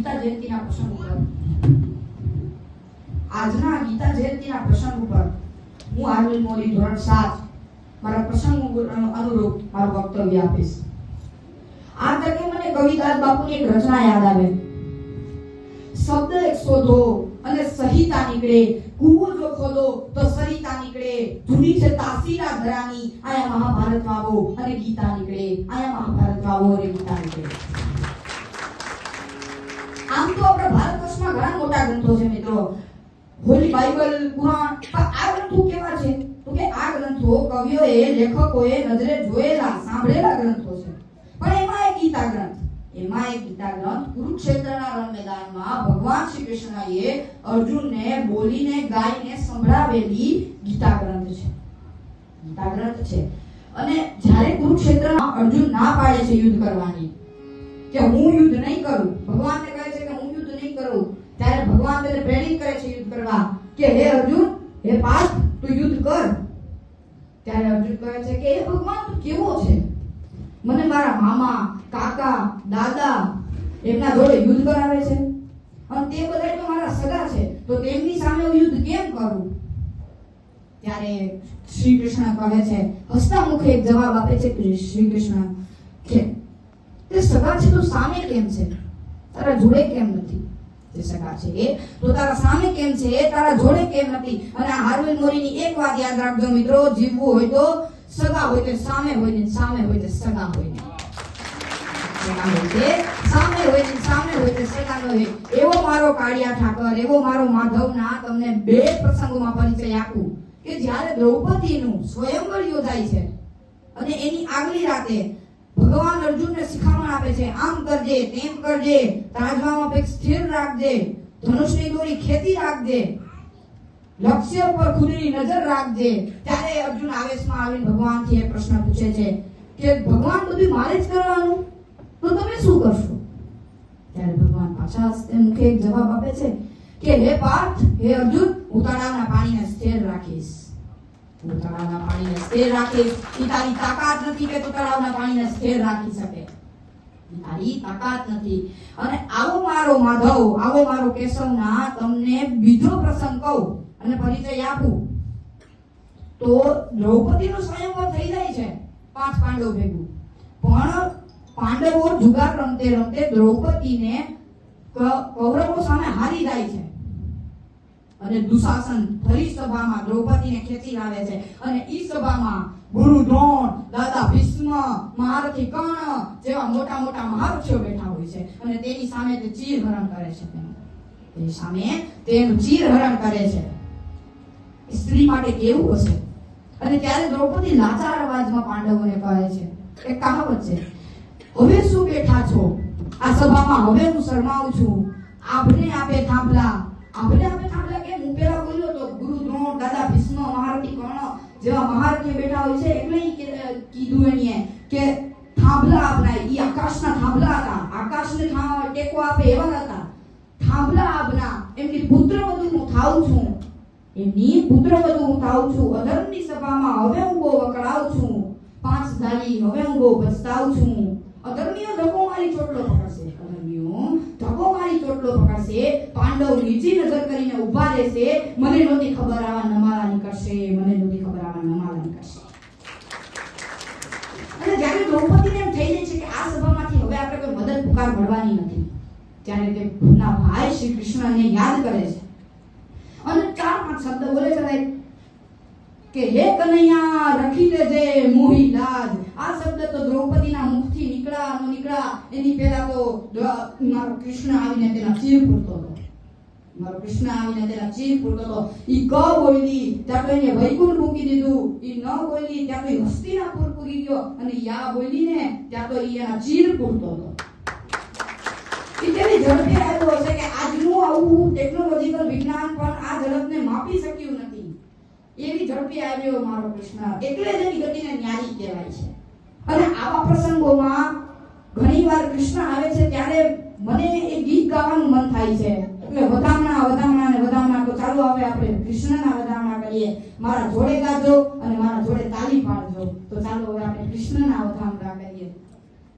ગીતા જયંતિના પ્રસંગ ઉપર આજના ગીતા જયંતિના પ્રસંગ ઉપર હું આરવિંદ મોરી ધોરણ 7 મારા પ્રસંગ અનુરૂપ મારું વક્તવ્ય આપીશ. આ તકે મને કવિદાસ બાપુની એક રચના યાદ આવે. શબ્દ એક શોધો અને સહિતા નીકળે, કૂવો જો ખોદો તો સરિતા નીકળે. જૂની છે તાસીરા ધરાની, આયા મહાભારત વાવો અને ગીતા નીકળે. આયા મહાભારત વાવો અને ગીતા નીકળે. આમ તો આપણા ભારત વર્ષમાં ઘણા મોટા ગ્રંથો છે મિત્રો, હોલી બાઇબલ, કુરાન. પણ આ ગ્રંથો કેવા છે તો કે આ ગ્રંથો કવિઓએ, લેખકોએ નજરે જોયેલા, સાંભળેલા ગ્રંથો છે. પણ એમાં એક ગીતા ગ્રંથ કુરુક્ષેત્રના રણ મેદાનમાં ભગવાન શ્રી કૃષ્ણએ અર્જુનને બોલીને, ગાઈને સંભળાવેલી ગીતા ગ્રંથ છે. અને જ્યારે કુરુક્ષેત્રમાં અર્જુન ના પાડે છે યુદ્ધ કરવાની, કે હું યુદ્ધ નહીં કરું, ભગવાનને કહે છે કે હું યુદ્ધ નહીં કરું, ત્યારે ભગવાન તેને પ્રેરિત કરે છે યુદ્ધ કરવા, કે હે અર્જુન, હે પાર્થ, તું યુદ્ધ કર. ત્યારે અર્જુન કહે છે કે હે ભગવાન, તું કેવો છે? મને મારા મામા, કાકા, દાદા એમના જોડે યુદ્ધ કરાવે છે, અને તે બધા તો મારા સગા છે, તો તેમની સામે હું યુદ્ધ કેમ કરું? ત્યારે શ્રી કૃષ્ણ કહે છે, હસતા મુખે એક જવાબ આપે છે શ્રી કૃષ્ણ કે તે સગા છે તો સામે કેમ છે, તારા જોડે કેમ નથી? તે સગા છે એ તો તારા સામે કેમ છે, તારા જોડે કેમ નથી? અને આરવિંદ મોરીની એક વાત યાદ રાખજો મિત્રો, જીવવું હોય તો સગા હોય તે સામે હોય ને સામે હોય તે સગા હોય ને. સામે હોય ને સામે હોય તે સગા હોય. એવો મારો કાળિયા ઠાકર, એવો મારો માધવના તમને બે પ્રસંગોમાં પરિચય આપું કે જ્યારે દ્રૌપદીનું સ્વયંવર યોજાય છે અને એની આગલી રાતે ભગવાન અર્જુનને શિખામણ આપે છે, આમ કરજે, તેમ કરજે, તાજવામાં પેક સ્થિર રાખજે, ધનુષની દોરી ખેતી રાખજે, લક્ષ્ય પર ખુદની નજર રાખજે. ત્યારે અર્જુન આવેશમાં આવીને ભગવાનથી એક પ્રશ્ન પૂછે છે કે ભગવાન, બધું મારે જ કરવાનું, તો તમે શું કરશો? ત્યારે ભગવાન પાછા હસ્તે મુખે એક જવાબ આપે છે કે હે પાર્થ, હે અર્જુન, હું તળાવના પાણીને સ્થિર રાખીશ. તળાવના પાણીને સ્થિર રાખીશ. ઈ તારી તાકાત નથી કે તું તળાવના પાણીને સ્થિર રાખી શકે, તારી તાકાત નથી. અને આવો મારો માધવ, આવો મારો કેશવના તમને બીજો પ્રસંગ કહું અને પરિચય આપું તો દ્રૌપદીનું સ્વયંવર થઈ જાય છે 5 પાંડવ ભેગું, પણ પાંડવો જુગાર રમતે રમતે દ્રૌપદીને કૌરવો સામે હારી જાય છે. અને દુશાસન ફરી સભામાં દ્રૌપદીને ખેંચી લાવે છે, અને ઈ સભામાં ગુરુ દ્રોણ, દાદા ભીષ્મ, મહારથી કર્ણ જેવા મોટા મોટા મહારથીઓ બેઠા હોય છે, અને તેની સામે તે ચીરહરણ કરે છે. તેની સામે તેનું ચીરહરણ કરે છે. સ્ત્રી માટે કેવું હશે? અને ત્યારે દ્રૌપદી લાચાર અવાજમાં પાંડવોને કહે છે, એક કહાવત છે, હવે શું બેઠા છો આ સભામાં, હવે હું શરમાઉં છું, આપને આપે થાંભલા. આપણે કે હું પેલા બોલ્યો તો ગુરુ દ્રોણ, દાદા ભીષ્મ, મહારથી કર્ણ જેવા મહારથીઓ બેઠા હોય છે, એટલે કીધું એની કે થાંભલા આપનાય. ઈ આકાશના થાંભલા હતા, આકાશને ટેકો આપે એવા હતા. થાંભલા આપના, એમની પુત્રવધુ હું થાઉં છું, અધર્મની સભામાં હવે હું બહુ વકળાઉં છું, 5 ધારી હવે હું બહુ પછતાઉં છું. અધર્મીઓ ધક્કો મારી ચોટલો પકડશે, પાંડવ નીચી નજર કરીને ઊભા રહેશે, મને નહોતી ખબર આવા નમાલા નીકળશે. અને જ્યારે દ્રૌપદીને એમ થઈ જાય છે કે આ સભામાંથી હવે આપણે કોઈ મદદ પુકાર મળવાની નથી, ત્યારે તે ના ભાઈ શ્રી કૃષ્ણને યાદ કરે છે અને 4-5 શબ્દ બોલે છે કે હે કનૈયા રખી લેજે મોહી લાજ. આ શબ્દ તો દ્રૌપદીના મુખથી નીકળ્યા એની પહેલા તો મારો કૃષ્ણ આવીને તેના ચીર પૂરતો હતો. ઈ ક બોલી ત્યાં તો એને વૈકુંઠ મૂકી દીધું, ઈ ન બોલી ત્યાં તો હસ્તિનાપુર પૂરી ગયો, અને યા બોલી ને ત્યાં તો ઈ એના ચીર પૂરતો હતો. કેટલી ઝડપે આવ્યો હશે કે આજનું આવું ટેકનોલોજીકલ વિજ્ઞાન પણ આ ઝડપને માપી શક્યું નથી. એવી ઝડપી આવ્યો મારો કૃષ્ણ, એટલે જ એની ગતિને ન્યારી કહેવાય છે. અને આવા પ્રસંગોમાં ઘણીવાર કૃષ્ણ આવે છે ત્યારે મને એક ગીત ગાવાનું મન થાય છે. એટલે વધામણા તો ચાલો હવે આપણે કૃષ્ણના વધામણા કરીએ. મારા જોડે ગાજો અને મારા જોડે તાલી પાડજો. તો ચાલો હવે આપણે કૃષ્ણના વધામણા કરીએ.